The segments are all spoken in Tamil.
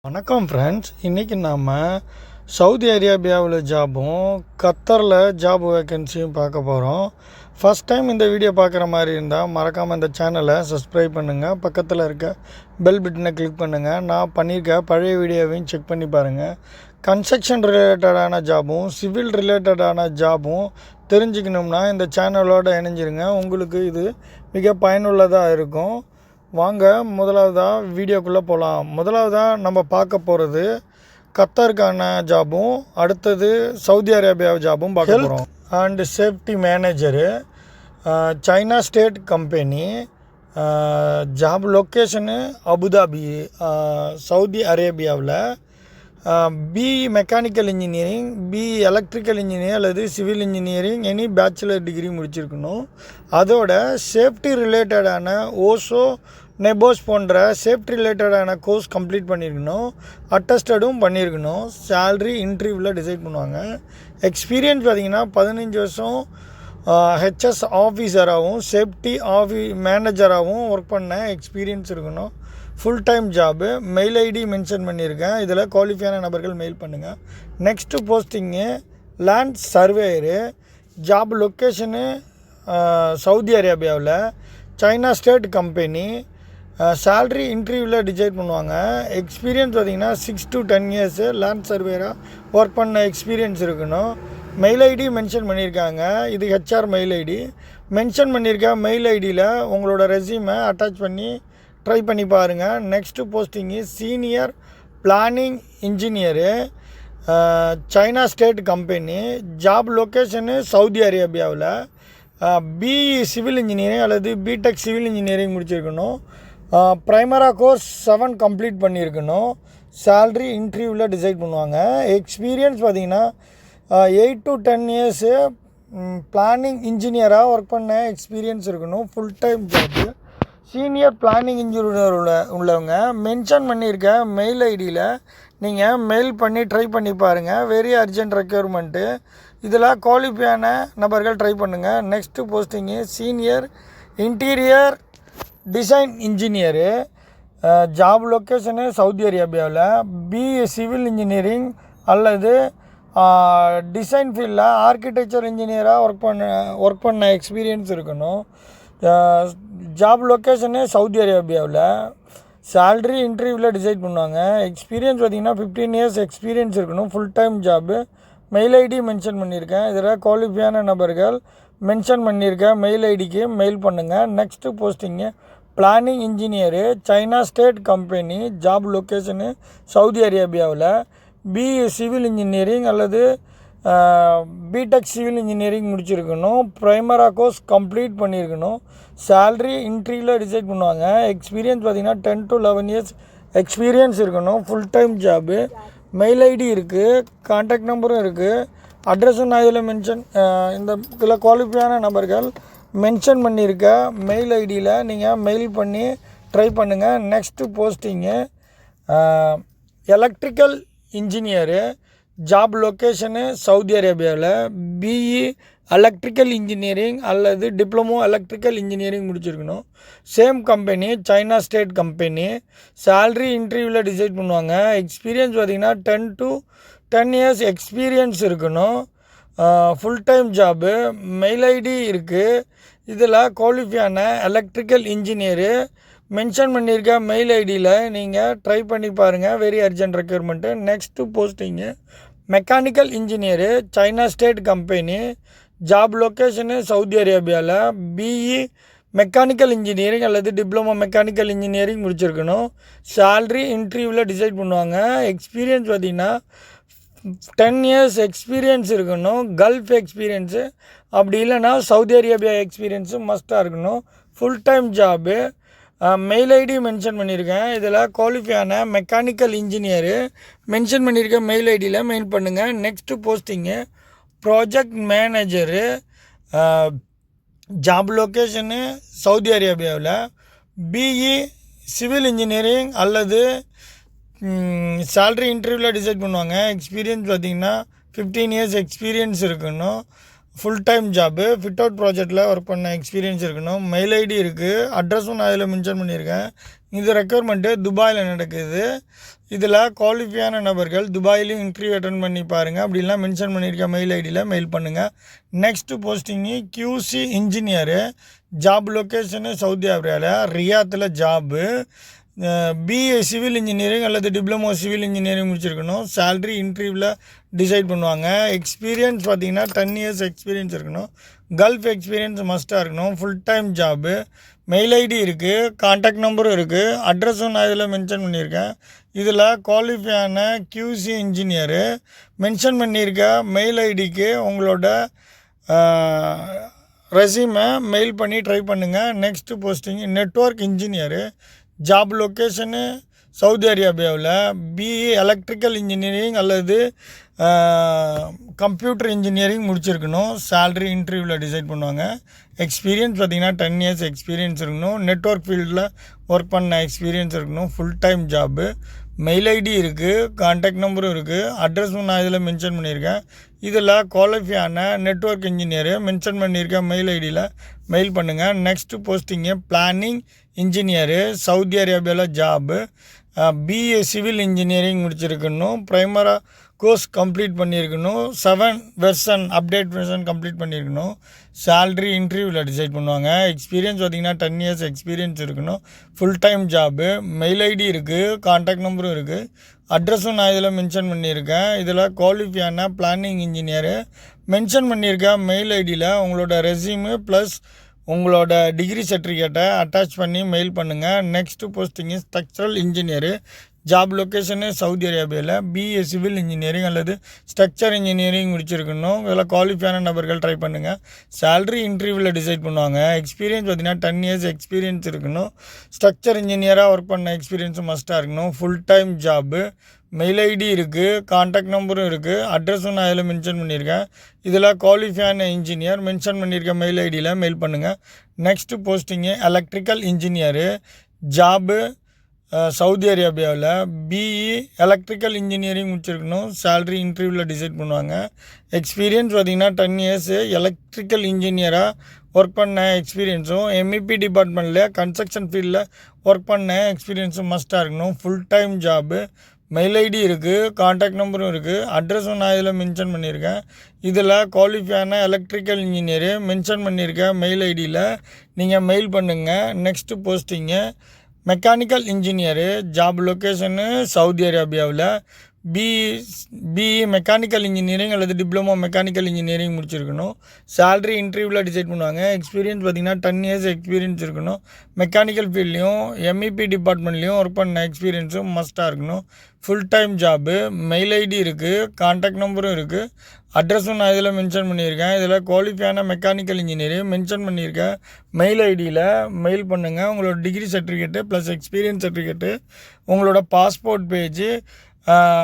வணக்கம் ஃப்ரெண்ட்ஸ். இன்றைக்கி நாம் சவுதி அரேபியாவில் ஜாபும் கத்தரில் ஜாப் வேக்கன்சியும் பார்க்க போகிறோம். ஃபஸ்ட் டைம் இந்த வீடியோ பார்க்குற மாதிரி இருந்தால் மறக்காமல் இந்த சேனலை சப்ஸ்கிரைப் பண்ணுங்கள். பக்கத்தில் இருக்க பெல் பட்டனை கிளிக் பண்ணுங்கள். நான் பண்ணியிருக்க பழைய வீடியோவையும் செக் பண்ணி பாருங்கள். கன்ஸ்ட்ரக்ஷன் ரிலேட்டடான ஜாபும் சிவில் ரிலேட்டடான ஜாபும் தெரிஞ்சுக்கணும்னா இந்த சேனலோடு இணைஞ்சிருங்க. உங்களுக்கு இது மிக பயனுள்ளதாக இருக்கும். வாங்க முதலாவதாக வீடியோக்குள்ளே போகலாம். முதலாவதாக நம்ம பார்க்க போகிறது கத்தாருக்கான ஜாபும் அடுத்தது சவுதி அரேபியா ஜாபும் பார்க்க போகிறோம். And safety manager, China state company, job location Abu Dhabi, Saudi அரேபியாவில். BE mechanical engineering, BE electrical engineer அல்லது civil engineering any bachelor degree முடிச்சிருக்கணும். அதோட சேஃப்டி ரிலேட்டடான ஓசோ நெபோஸ் போன்ற சேஃப்டி ரிலேட்டடான கோர்ஸ் கம்ப்ளீட் பண்ணியிருக்கணும். அட்டஸ்டடும் பண்ணியிருக்கணும். சேல்ரி இன்டர்வியூவில் டிசைட் பண்ணுவாங்க. எக்ஸ்பீரியன்ஸ் பார்த்திங்கன்னா 15 வருஷம் ஹெச்எஸ் ஆஃபீஸராகவும் சேஃப்டி மேனேஜராகவும் ஒர்க் பண்ண எக்ஸ்பீரியன்ஸ் இருக்கணும். Full time job. Mail ID mention பண்ணியிருக்கேன். இதில் குவாலிஃபையான நபர்கள் மெயில் பண்ணுங்கள். Next posting land surveyor. Job location Saudi அரேபியாவில், சைனா ஸ்டேட் கம்பெனி. சேல்ரி இன்டர்வியூவில் டிசைட் பண்ணுவாங்க. எக்ஸ்பீரியன்ஸ் பார்த்திங்கன்னா 6 to 10 இயர்ஸு லேண்ட் சர்வேயராக ஒர்க் பண்ண எக்ஸ்பீரியன்ஸ் இருக்கணும். மெயில் ஐடி மென்ஷன் பண்ணியிருக்காங்க. இது ஹெச்ஆர் மெயில் ஐடி மென்ஷன் பண்ணியிருக்க. மெயில் ஐடியில் உங்களோட ரெஸ்யூமை அட்டாச் பண்ணி ட்ரை பண்ணி பாருங்கள். Next posting senior planning engineer, China state company. Job location Saudi அரேபியாவில். பிஇ சிவில் இன்ஜினியரிங் அல்லது பிடெக் சிவில் இன்ஜினியரிங் முடிச்சிருக்கணும். ப்ரைமரா கோர்ஸ் 7 கம்ப்ளீட் பண்ணியிருக்கணும். சேல்ரி இன்டர்வியூவில் டிசைட் பண்ணுவாங்க. எக்ஸ்பீரியன்ஸ் பார்த்திங்கன்னா 8 to 10 இயர்ஸு பிளானிங் இன்ஜினியராக ஒர்க் பண்ண எக்ஸ்பீரியன்ஸ் இருக்கணும். Full time job. Senior planning engineer உள்ளவங்க மென்ஷன் பண்ணியிருக்க மெயில் ஐடியில் நீங்கள் மெயில் பண்ணி ட்ரை பண்ணி பாருங்கள். Very urgent requirement. இதில் குவாலிஃபையான நபர்கள் ட்ரை பண்ணுங்கள். Next posting senior interior design engineer. Job location Saudi அரேபியாவில். பிஇ சிவில் இன்ஜினியரிங் அல்லது டிசைன் ஃபீல்டில் ஆர்கிடெக்சர் இன்ஜினியராக ஒர்க் பண்ண எக்ஸ்பீரியன்ஸ் இருக்கணும். ஜாப் லொக்கேஷனு சவுதி அரேபியாவில். சேல்ரி இன்டர்வியூவில் டிசைட் பண்ணுவாங்க. எக்ஸ்பீரியன்ஸ் பார்த்திங்கன்னா 15 இயர்ஸ் எக்ஸ்பீரியன்ஸ் இருக்கணும். Full time job. Mail ID mention பண்ணியிருக்கேன். இதில் குவாலிஃபையான நபர்கள் மென்ஷன் பண்ணியிருக்கேன் மெயில் ஐடிக்கு மெயில் பண்ணுங்கள். Next posting planning engineer, China state company. Job location Saudi அரேபியாவில். பிஇ சிவில் இன்ஜினியரிங் அல்லது பிடெக் சிவில் இன்ஜினியரிங் முடிச்சிருக்கணும். ப்ரைமரா கோர்ஸ் கம்ப்ளீட் பண்ணியிருக்கணும். சேல்ரி இன்டர்வியூவில் டிசைட் பண்ணுவாங்க. எக்ஸ்பீரியன்ஸ் பார்த்திங்கன்னா 10 to 11 இயர்ஸ் எக்ஸ்பீரியன்ஸ் இருக்கணும். Full time job. Mail ID இருக்குது, கான்டாக்ட் நம்பரும் இருக்குது, அட்ரஸும் நான் இதில் இதில் குவாலிஃபையான நபர்கள் மென்ஷன் பண்ணியிருக்க மெயில் ஐடியில் நீங்கள் மெயில் பண்ணி ட்ரை பண்ணுங்கள். Next posting electrical engineer. Job location Saudi அரேபியாவில். பிஇ எலக்ட்ரிக்கல் இன்ஜினியரிங் அல்லது டிப்ளமோ எலக்ட்ரிக்கல் இன்ஜினியரிங் முடிச்சிருக்கணும். Same company, China state company. Salary இன்டர்வியூவில் டிசைட் பண்ணுவாங்க. எக்ஸ்பீரியன்ஸ் பார்த்திங்கன்னா 10 to 10 இயர்ஸ் எக்ஸ்பீரியன்ஸ் இருக்கணும். Full time job. Mail ID இருக்குது. இதில் குவாலிஃபையான எலக்ட்ரிக்கல் இன்ஜினியரு மென்ஷன் பண்ணியிருக்க மெயில் ஐடியில் நீங்கள் ட்ரை பண்ணி பாருங்கள். Very urgent requirement. Next posting mechanical engineer, China state company. Job location Saudi அரேபியாவில். பிஇ மெக்கானிக்கல் இன்ஜினியரிங் அல்லது டிப்ளமோ மெக்கானிக்கல் இன்ஜினியரிங் முடிச்சிருக்கணும். சேல்ரி இன்டர்வியூவில் டிசைட் பண்ணுவாங்க. எக்ஸ்பீரியன்ஸ் பார்த்திங்கன்னா 10 இயர்ஸ் எக்ஸ்பீரியன்ஸ் இருக்கணும். கல்ஃப் எக்ஸ்பீரியன்ஸு அப்படி இல்லைன்னா சவுதி அரேபியா எக்ஸ்பீரியன்ஸு மஸ்ட்டாக இருக்கணும். Full time job. Mail ID mention பண்ணியிருக்கேன். இதில் குவாலிஃபையான மெக்கானிக்கல் இன்ஜினியரு மென்ஷன் பண்ணியிருக்க மெயில் ஐடியில் மெயில் பண்ணுங்கள். Next posting project manager. Job location Saudi அரேபியாவில். பிஇ சிவில் இன்ஜினியரிங் அல்லது சேல்ரி இன்டர்வியூவில் டிசைட் பண்ணுவாங்க. எக்ஸ்பீரியன்ஸ் பார்த்திங்கன்னா 15 இயர்ஸ் எக்ஸ்பீரியன்ஸ் இருக்கணும். Full time job. Fit out ப்ராஜெக்டில் ஒர்க் பண்ண எக்ஸ்பீரியன்ஸ் இருக்கணும். மெயில் ஐடி இருக்குது, அட்ரஸும் நான் இதில் மென்ஷன் பண்ணியிருக்கேன். இது ரெக்யர்மெண்ட்டு துபாயில் நடக்குது. இதில் குவாலிஃபையான நபர்கள் துபாயிலையும் இன்டர்வியூ அட்டன் பண்ணி பாருங்கள். அப்படிலாம் மென்ஷன் பண்ணியிருக்க மெயில் ஐடியில் மெயில் பண்ணுங்கள். Next posting QC engineer. Job location Saudi அரேபியாவில் ரியாத்தில் ஜாபு. BA சிவில் இன்ஜினியரிங் அல்லது டிப்ளமோ சிவில் இன்ஜினியரிங் முடிச்சிருக்கணும். சேல்ரி இன்டர்வியூவில் டிசைட் பண்ணுவாங்க. எக்ஸ்பீரியன்ஸ் பார்த்திங்கன்னா 10 years எக்ஸ்பீரியன்ஸ் இருக்கணும். கல்ஃப் எக்ஸ்பீரியன்ஸ் மஸ்ட்டாக இருக்கணும். Full time job. Mail ID இருக்குது, கான்டாக்ட் நம்பரும் இருக்குது, அட்ரஸும் நான் இதில் மென்ஷன் பண்ணியிருக்கேன். இதில் குவாலிஃபையான QC இன்ஜினியரு மென்ஷன் பண்ணியிருக்க மெயில் ஐடிக்கு உங்களோட ரெஸ்யூமை மெயில் பண்ணி ட்ரை பண்ணுங்கள். Next posting network engineer. Job location Saudi அரேபியாவில். BE எலக்ட்ரிக்கல் இன்ஜினியரிங் அல்லது கம்ப்யூட்டர் இன்ஜினியரிங் முடிச்சிருக்கணும். சேல்ரி இன்டர்வியூவில் டிசைட் பண்ணுவாங்க. எக்ஸ்பீரியன்ஸ் பார்த்திங்கன்னா 10 years எக்ஸ்பீரியன்ஸ் இருக்கணும். நெட்வொர்க் ஃபீல்டில் ஒர்க் பண்ண எக்ஸ்பீரியன்ஸ் இருக்கணும். Full time job. Mail ID இருக்குது, கான்டாக்ட் நம்பரும் இருக்குது, அட்ரஸும் நான் இதில் மென்ஷன் பண்ணியிருக்கேன். இதில் குவாலிஃபையான நெட்வொர்க் இன்ஜினியரு மென்ஷன் பண்ணியிருக்கேன் மெயில் ஐடியில் மெயில் பண்ணுங்கள். Next posting planning engineer Saudi அரேபியாவில் ஜாபு. BA சிவில் இன்ஜினியரிங் முடிச்சிருக்கணும். ப்ரைமராக கோர்ஸ் கம்ப்ளீட் பண்ணியிருக்கணும். 7 வெர்ஷன் அப்டேட் வெர்ஷன் கம்ப்ளீட் பண்ணியிருக்கணும். சேல்ரி இன்டர்வியூவில் டிசைட் பண்ணுவாங்க. எக்ஸ்பீரியன்ஸ் பார்த்திங்கன்னா 10 years எக்ஸ்பீரியன்ஸ் இருக்கணும். Full time job. Mail ID இருக்குது, கான்டாக்ட் நம்பரும் இருக்குது, அட்ரஸும் நான் இதில் மென்ஷன் பண்ணியிருக்கேன். இதில் குவாலிஃபையான பிளானிங் இன்ஜினியரு மென்ஷன் பண்ணியிருக்கேன் மெயில் ஐடியில் உங்களோட ரெஸ்யூமு ப்ளஸ் உங்களோட டிகிரி சர்டிஃபிகேட்டை அட்டாச் பண்ணி மெயில் பண்ணுங்கள். Next posting structural engineer. Job location Saudi அரேபியாவில். BA சிவில் இன்ஜினியரிங் அல்லது ஸ்ட்ரக்சர் இன்ஜினியரிங் முடிச்சிருக்கணும். இதில் குவாலிஃபையான நபர்கள் ட்ரை பண்ணுங்கள். சேல்ரி இன்டர்வியூவில் டிசைட் பண்ணுவாங்க. எக்ஸ்பீரியன்ஸ் பார்த்திங்கன்னா 10 years எக்ஸ்பீரியன்ஸ் இருக்கணும். ஸ்ட்ரக்சர் இன்ஜினியராக ஒர்க் பண்ண எக்ஸ்பீரியன்ஸும் மஸ்ட்டாக இருக்கணும். Full time job. Mail ID இருக்குது, கான்டாக்ட் நம்பரும் இருக்குது, அட்ரஸும் நான் இதில் மென்ஷன் பண்ணியிருக்கேன். இதில் குவாலிஃபையான இன்ஜினியர் மென்ஷன் பண்ணியிருக்க மெயில் ஐடியில் மெயில் பண்ணுங்கள். Next posting electrical engineer. Job Saudi அரேபியாவில். BE எலக்ட்ரிக்கல் இன்ஜினியரிங் முடிச்சிருக்கணும். சேல்ரி இன்டர்வியூவில் டிசைட் பண்ணுவாங்க. எக்ஸ்பீரியன்ஸ் பார்த்திங்கன்னா 10 years எலக்ட்ரிக்கல் இன்ஜினியராக ஒர்க் பண்ண எக்ஸ்பீரியன்ஸும் MEP டிபார்ட்மெண்ட்டில் கன்ஸ்ட்ரக்ஷன் ஃபீல்டில் ஒர்க் பண்ண எக்ஸ்பீரியன்ஸும் மஸ்ட்டாக இருக்கணும். Full time job. Mail ID இருக்குது, கான்டாக்ட் நம்பரும் இருக்குது, அட்ரஸும் நான் இதில் மென்ஷன் பண்ணியிருக்கேன். இதில் குவாலிஃபையான எலக்ட்ரிக்கல் இன்ஜினியரு மென்ஷன் பண்ணியிருக்கேன் மெயில் ஐடியில் நீங்கள் மெயில் பண்ணுங்கள். Next posting mechanical engineer. Job location Saudi அரேபியாவில். BE மெக்கானிக்கல் இன்ஜினியரிங் அல்லது டிப்ளமோ மெக்கானிக்கல் இன்ஜினியரிங் முடிச்சிருக்கணும். சேல்ரி இன்டர்வியூவில் டிசைட் பண்ணுவாங்க. எக்ஸ்பீரியன்ஸ் பார்த்திங்கன்னா 10 years எக்ஸ்பீரியன்ஸ் இருக்கணும். மெக்கானிக்கல் ஃபீல்ட்லேயும் MEP டிபார்ட்மெண்ட்லேயும் ஒர்க் பண்ண எக்ஸ்பீரியன்ஸும் மஸ்ட்டாக இருக்கணும். Full time job. Mail ID இருக்குது, கான்டாக்ட் நம்பரும் இருக்குது, அட்ரஸும் நான் இதில் மென்ஷன் பண்ணியிருக்கேன். இதில் குவாலிஃபையான மெக்கானிக்கல் இன்ஜினியரு மென்ஷன் பண்ணியிருக்கேன் மெயில் ஐடியில் மெயில் பண்ணுங்கள். உங்களோட degree certificate plus experience certificate உங்களோட பாஸ்போர்ட் பேஜு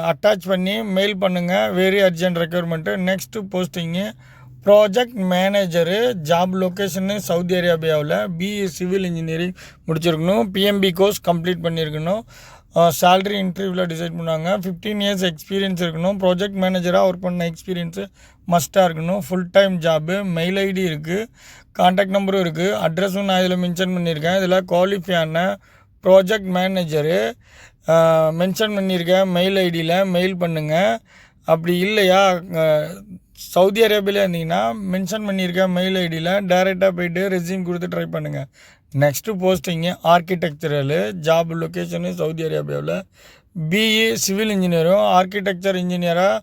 அட்டாச் பண்ணி மெயில் பண்ணுங்கள். Very urgent requirement. Next posting project manager. Job location Saudi அரேபியாவில். BE சிவில் இன்ஜினியரிங் முடிச்சிருக்கணும். PMB கோர்ஸ் கம்ப்ளீட் பண்ணியிருக்கணும். சேல்ரி இன்டர்வியூவில் டிசைட் பண்ணுவாங்க. 15 years எக்ஸ்பீரியன்ஸ் இருக்கணும். ப்ராஜெக்ட் மேனேஜராக ஒர்க் பண்ண எக்ஸ்பீரியன்ஸு மஸ்ட்டாக இருக்கணும். Full time job. Mail ID இருக்குது, கான்டாக்ட் நம்பரும் இருக்குது, அட்ரஸும் நான் இதில் மென்ஷன் பண்ணியிருக்கேன். இதில் குவாலிஃபையான ப்ராஜெக்ட் மேனேஜரு மென்ஷன் பண்ணியிருக்கேன் மெயில் ஐடியில் மெயில் பண்ணுங்கள். அப்படி இல்லையா சவுதி அரேபியாவில் இருந்தீங்கன்னா மென்ஷன் பண்ணியிருக்கேன் மெயில் ஐடியில் டைரெக்டாக போய்ட்டு ரெஸ்யூம் கொடுத்து ட்ரை பண்ணுங்கள். Next posting architectural. Job location Saudi அரேபியாவில். BE சிவில் இன்ஜினியரும் ஆர்கிடெக்சர் இன்ஜினியராக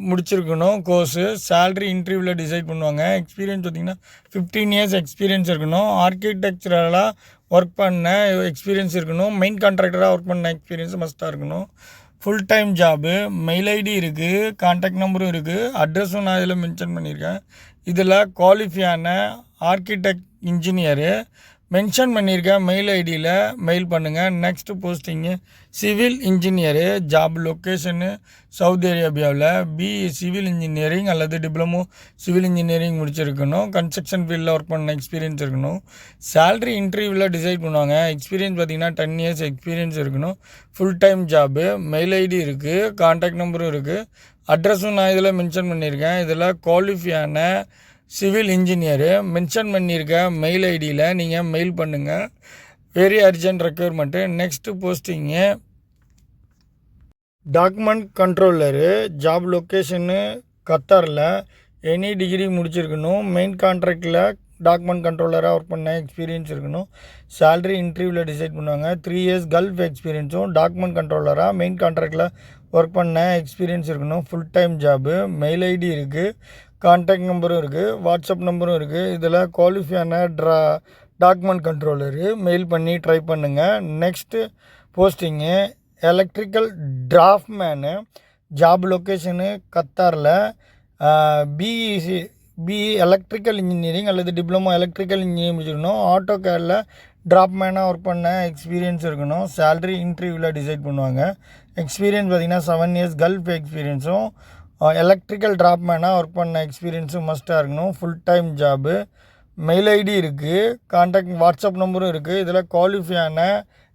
முடிச்சிருக்கணும் கோர்ஸு. சேல்ரி இன்டர்வியூவில் டிசைட் பண்ணுவாங்க. எக்ஸ்பீரியன்ஸ் பார்த்திங்கன்னா 15 years எக்ஸ்பீரியன்ஸ் இருக்கணும். ஆர்கிடெக்சரலாக ஒர்க் பண்ண எக்ஸ்பீரியன்ஸ் இருக்கணும். மெயின் கான்ட்ராக்டராக ஒர்க் பண்ண எக்ஸ்பீரியன்ஸ் மஸ்ட்டாக இருக்கணும். Full time job. Mail ID இருக்குது, கான்டாக்ட் நம்பரும் இருக்குது, அட்ரஸும் நான் இதில் மென்ஷன் பண்ணியிருக்கேன். இதில் குவாலிஃபையான ஆர்கிடெக்ட் இன்ஜினியரு மென்ஷன் பண்ணியிருக்கேன் மெயில் ஐடியில் மெயில் பண்ணுங்கள். Next posting civil engineer. Job location Saudi அரேபியாவில். BE சிவில் இன்ஜினியரிங் அல்லது டிப்ளமோ சிவில் இன்ஜினியரிங் முடிச்சிருக்கணும். கன்ஸ்ட்ரக்ஷன் ஃபீல்டில் ஒர்க் பண்ண எக்ஸ்பீரியன்ஸ் இருக்கணும். சேல்ரி இன்டர்வியூவில் டிசைட் பண்ணுவாங்க. எக்ஸ்பீரியன்ஸ் பார்த்திங்கன்னா 10 years எக்ஸ்பீரியன்ஸ் இருக்கணும். Full time job. Mail ID இருக்குது, கான்டாக்ட் நம்பரும் இருக்குது, அட்ரஸும் நான் இதில் மென்ஷன் பண்ணியிருக்கேன். இதில் குவாலிஃபையான சிவில் இன்ஜினியரு மென்ஷன் பண்ணியிருக்க மெயில் ஐடியில் நீங்கள் மெயில் பண்ணுங்கள். Very urgent requirement. Next posting document controller. Job location கத்தாரில். எனி டிகிரி முடிச்சிருக்கணும். மெயின் கான்ட்ராக்டில் டாக்குமெண்ட் கண்ட்ரோலராக ஒர்க் பண்ண எக்ஸ்பீரியன்ஸ் இருக்கணும். சேலரி இன்டர்வியூவில் டிசைட் பண்ணுவாங்க. 3 இயர்ஸ் கல்ஃப் எக்ஸ்பீரியன்ஸும் டாக்குமெண்ட் கண்ட்ரோலராக மெயின் கான்ட்ராக்டில் ஒர்க் பண்ண எக்ஸ்பீரியன்ஸ் இருக்கணும். Full time job. Mail ID இருக்குது, கான்டாக்ட் நம்பரும் இருக்குது, வாட்ஸ்அப் நம்பரும் இருக்குது. இதில் குவாலிஃபையான டாக்குமெண்ட் கண்ட்ரோலரு. மெயில் பண்ணி ட்ரை பண்ணுங்கள். Next posting electrical draftsman. Job location கத்தாரில். பிஇ எலக்ட்ரிக்கல் இன்ஜினியரிங் அல்லது டிப்ளமோ எலக்ட்ரிக்கல் இன்ஜினியரிங் முடிச்சிருக்கணும். ஆட்டோ கேரில் டிராப்மேனாக ஒர்க் பண்ண எக்ஸ்பீரியன்ஸ் இருக்கணும். சேலரி இன்டர்வியூவில் டிசைட் பண்ணுவாங்க. எக்ஸ்பீரியன்ஸ் பார்த்திங்கன்னா 7 இயர்ஸ் கல்ஃப் எக்ஸ்பீரியன்ஸும் எலக்ட்ரிக்கல் டிராப்மேனாக ஒர்க் பண்ண எக்ஸ்பீரியன்ஸும் மஸ்ட்டாக இருக்கணும். Full time job. Mail ID இருக்குது, கான்டாக்ட் வாட்ஸ்அப் நம்பரும் இருக்குது. இதில் குவாலிஃபையான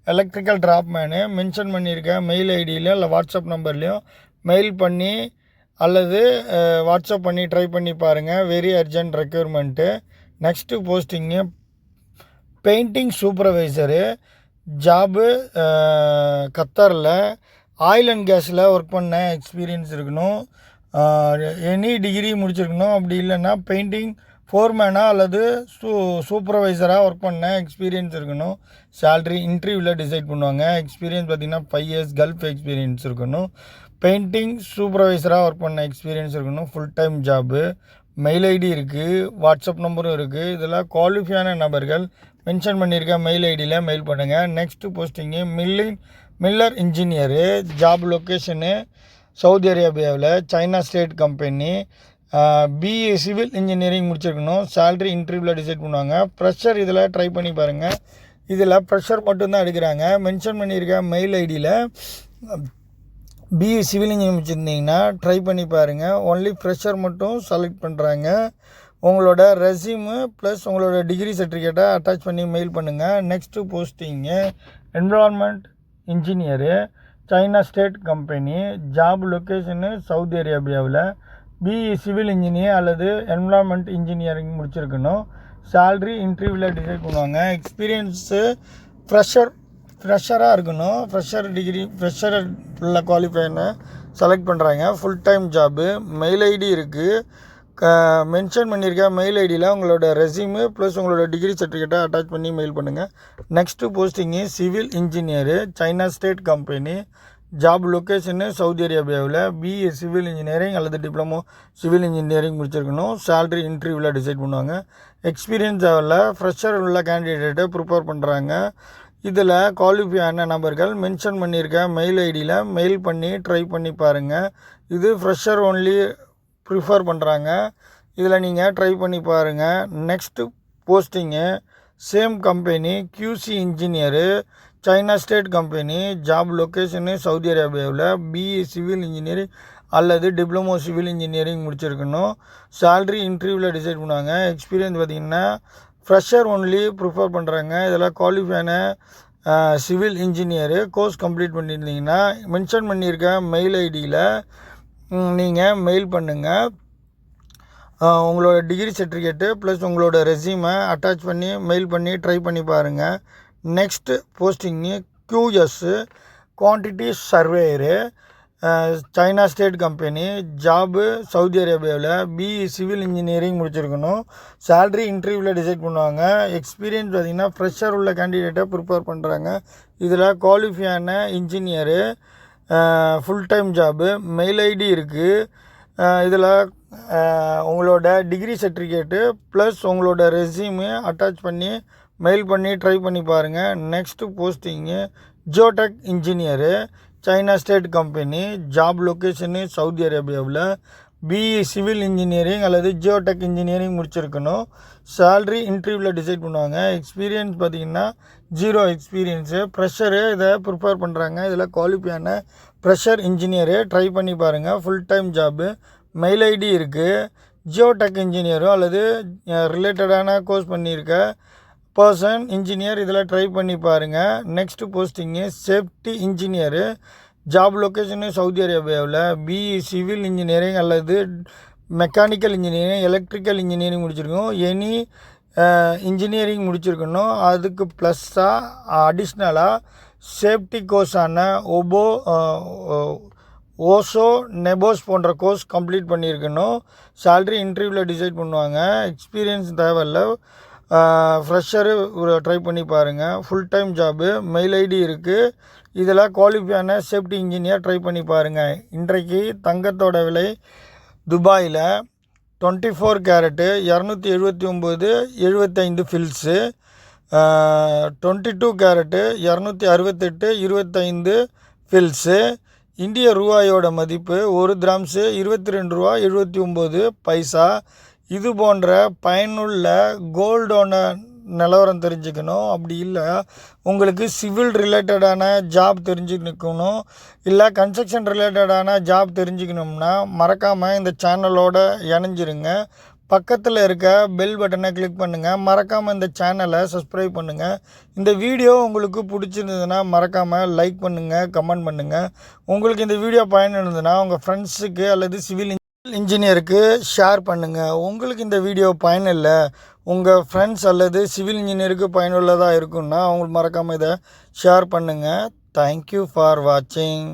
எலக்ட்ரிக்கல் டிராப்மேனு மென்ஷன் பண்ணியிருக்கேன். மெயில் ஐடியில் இல்லை வாட்ஸ்அப் நம்பர்லேயும் மெயில் பண்ணி அல்லது வாட்ஸ்அப் பண்ணி ட்ரை பண்ணி பாருங்கள். Very urgent requirement. Next posting painting supervisor. Job கத்தாரில். ஆயில் அண்ட் கேஸில் ஒர்க் பண்ண எக்ஸ்பீரியன்ஸ் இருக்கணும். எனி டிகிரி முடிச்சிருக்கணும். அப்படி இல்லைன்னா பெயிண்டிங் ஃபோர்மேனாக அல்லது சூப்பர்வைசராக ஒர்க் பண்ண எக்ஸ்பீரியன்ஸ் இருக்கணும். சேலரி இன்டர்வியூவில் டிசைட் பண்ணுவாங்க. எக்ஸ்பீரியன்ஸ் பார்த்திங்கன்னா 5 இயர்ஸ் கல்ஃப் எக்ஸ்பீரியன்ஸ் இருக்கணும். பெயிண்டிங் சூப்பர்வைசராக ஒர்க் பண்ண எக்ஸ்பீரியன்ஸ் இருக்கணும். Full time job. Mail ID இருக்குது, வாட்ஸ்அப் நம்பரும் இருக்குது. இதெல்லாம் குவாலிஃபையான நபர்கள் மென்ஷன் பண்ணியிருக்க மெயில் ஐடியில் மெயில் பண்ணுங்கள். Next posting miller engineer. Job location Saudi அரேபியாவில். China state company. BE civil engineering முடிச்சிருக்கணும். சேலரி இன்டர்வியூவில் டிசைட் பண்ணுவாங்க. ப்ரெஷர் இதில் ட்ரை பண்ணி பாருங்கள். இதில் ப்ரெஷர் மட்டும்தான் எடுக்கிறாங்க. மென்ஷன் பண்ணியிருக்க மெயில் ஐடியில் பிஇ சிவில் இன்ஜினியரிங் முடிச்சிருந்தீங்கன்னா ட்ரை பண்ணி பாருங்கள். ஒன்லி ஃப்ரெஷர் மட்டும் செலக்ட் பண்ணுறாங்க. உங்களோட ரெஸ்யூமு ப்ளஸ் உங்களோட டிகிரி சர்டிஃபிகேட்டை அட்டாச் பண்ணி மெயில் பண்ணுங்கள். Next posting environment engineer. China state company. Job location Saudi அரேபியாவில். பிஇ சிவில் இன்ஜினியர் அல்லது என்விரான்மெண்ட் இன்ஜினியரிங் முடிச்சிருக்கணும். சேலரி இன்டர்வியூவில் டிசைட் பண்ணுவாங்க. எக்ஸ்பீரியன்ஸு ஃப்ரெஷராக இருக்கணும். ஃப்ரெஷர் உள்ள குவாலிஃபைன்னு செலக்ட் பண்ணுறாங்க. Full time job. Mail ID இருக்குது, மென்ஷன் பண்ணியிருக்க மெயில் ஐடியில் உங்களோட ரெஸ்யூமு ப்ளஸ் உங்களோட டிகிரி சர்டிஃபிகேட்டை அட்டாச் பண்ணி மெயில் பண்ணுங்கள். Next posting civil engineer. China state company. Job location Saudi அரேபியாவில். பிஇ சிவில் இன்ஜினியரிங் அல்லது டிப்ளமோ சிவில் இன்ஜினியரிங் முடிச்சிருக்கணும். சேலரி இன்டர்வியூவில் டிசைட் பண்ணுவாங்க. எக்ஸ்பீரியன்ஸ் லெவலில் ஃப்ரெஷர் உள்ள கேண்டிடேட்டை ப்ரிப்பேர் பண்ணுறாங்க. இதில் குவாலிஃபையான நபர்கள் மென்ஷன் பண்ணியிருக்க மெயில் ஐடியில் மெயில் பண்ணி ட்ரை பண்ணி பாருங்கள். இது ஃப்ரெஷர் ஒன்லி ப்ரிஃபர் பண்ணுறாங்க. இதில் நீங்கள் ட்ரை பண்ணி பாருங்கள். Next posting same company QC engineer. China state company. Job location Saudi அரேபியாவில். பிஇ சிவில் இன்ஜினியரிங் அல்லது டிப்ளமோ சிவில் இன்ஜினியரிங் முடிச்சிருக்கணும். சேலரி இன்டர்வியூவில் டிசைட் பண்ணுவாங்க. எக்ஸ்பீரியன்ஸ் பார்த்திங்கன்னா ஃப்ரெஷர் ஒன்லி ப்ரிஃபர் பண்ணுறாங்க. இதெல்லாம் குவாலிஃபையான சிவில் இன்ஜினியரு. கோர்ஸ் கம்ப்ளீட் பண்ணியிருந்தீங்கன்னா மென்ஷன் பண்ணியிருக்க மெயில் ஐடியில் நீங்கள் மெயில் பண்ணுங்கள். உங்களோட டிகிரி சர்டிஃபிகேட்டு ப்ளஸ் உங்களோட ரெஸ்யூமை அட்டாச் பண்ணி மெயில் பண்ணி ட்ரை பண்ணி பாருங்கள். Next posting QS quantity surveyor. China state company. Job Saudi அரேபியாவில். பிஇ சிவில் இன்ஜினியரிங் முடிச்சிருக்கணும். சேலரி இன்டர்வியூவில் டிசைட் பண்ணுவாங்க. எக்ஸ்பீரியன்ஸ் பார்த்திங்கன்னா ஃப்ரெஷர் உள்ள கேண்டிடேட்டை ப்ரிப்பேர் பண்ணுறாங்க. இதில் குவாலிஃபையான engineer. Full time job. Mail ID இருக்குது. இதில் உங்களோட டிகிரி சர்டிஃபிகேட்டு ப்ளஸ் உங்களோட ரெஸ்யூமு அட்டாச் பண்ணி மெயில் பண்ணி ட்ரை பண்ணி பாருங்கள். Next posting geotech engineer. China state company. Job location Saudi அரேபியாவில். பிஇ சிவில் இன்ஜினியரிங் அல்லது ஜியோடெக் இன்ஜினியரிங் முடிச்சிருக்கணும். சேலரி இன்டர்வியூவில் டிசைட் பண்ணுவாங்க. எக்ஸ்பீரியன்ஸ் பார்த்திங்கன்னா 0 எக்ஸ்பீரியன்ஸு. ப்ரெஷரு இதை ப்ரிப்பேர் பண்ணுறாங்க. இதில் குவாலிஃபையான ப்ரெஷர் இன்ஜினியரு. ட்ரை பண்ணி பாருங்கள். Full time job. Mail ID இருக்குது. ஜியோடெக் இன்ஜினியரும் அல்லது ரிலேட்டடான கோர்ஸ் பண்ணியிருக்க பர்சன் இன்ஜினியர் இதில் ட்ரை பண்ணி பாருங்கள். Next posting safety engineer. Job location Saudi அரேபியாவில். பிஇ சிவில் இன்ஜினியரிங் அல்லது மெக்கானிக்கல் இன்ஜினியரிங் எலக்ட்ரிக்கல் இன்ஜினியரிங் முடிச்சிருக்கோம். எனி இன்ஜினியரிங் முடிச்சிருக்கணும். அதுக்கு ப்ளஸ்ஸாக அடிஷ்னலாக சேஃப்டி கோர்ஸான ஓசோ நெபோஸ் போன்ற கோர்ஸ் கம்ப்ளீட் பண்ணியிருக்கணும். சேல்ரி இன்டர்வியூவில் டிசைட் பண்ணுவாங்க. எக்ஸ்பீரியன்ஸ் தேவையில்ல. ஃப்ரெஷரு ட்ரை பண்ணி பாருங்கள். Full time job. Mail ID இருக்குது. இதில் குவாலிஃபையான சேஃப்டி இன்ஜினியர் ட்ரை பண்ணி பாருங்கள். இன்றைக்கு தங்கத்தோட விலை துபாயில் 24 கேரட்டு 279.75 ஃபில்ஸு, 22 கேரட்டு 268.25 ஃபில்ஸு. இந்திய ரூபாயோட மதிப்பு 1 கிராம்ஸு 22.79 ரூபா. இது போன்ற பயனுள்ள கோல்டோட நிலவரம் தெரிஞ்சுக்கணும். அப்படி இல்லை உங்களுக்கு சிவில் ரிலேட்டடான ஜாப் தெரிஞ்சுக்கணும், இல்லை கன்ஸ்ட்ரக்ஷன் ரிலேட்டடான ஜாப் தெரிஞ்சுக்கணும்னா மறக்காமல் இந்த சேனலோட இணைஞ்சிருங்க. பக்கத்தில் இருக்க பெல் பட்டனை கிளிக் பண்ணுங்கள். மறக்காமல் இந்த சேனலை சப்ஸ்கிரைப் பண்ணுங்கள். இந்த வீடியோ உங்களுக்கு பிடிச்சிருந்ததுன்னா மறக்காமல் லைக் பண்ணுங்கள், கமெண்ட் பண்ணுங்கள். உங்களுக்கு இந்த வீடியோ பயனுள்ளதுன்னா உங்கள் ஃப்ரெண்ட்ஸுக்கு அல்லது சிவில் இன்ஜினியருக்கு ஷேர் பண்ணுங்கள். உங்களுக்கு இந்த வீடியோ பயனில்லை, உங்கள் ஃப்ரெண்ட்ஸ் அல்லது சிவில் இன்ஜினியருக்கு பயனுள்ளதாக இருக்குன்னா அவங்களுக்கு மறக்காமல் இதை ஷேர் பண்ணுங்கள். தேங்க்யூ ஃபார் வாட்சிங்.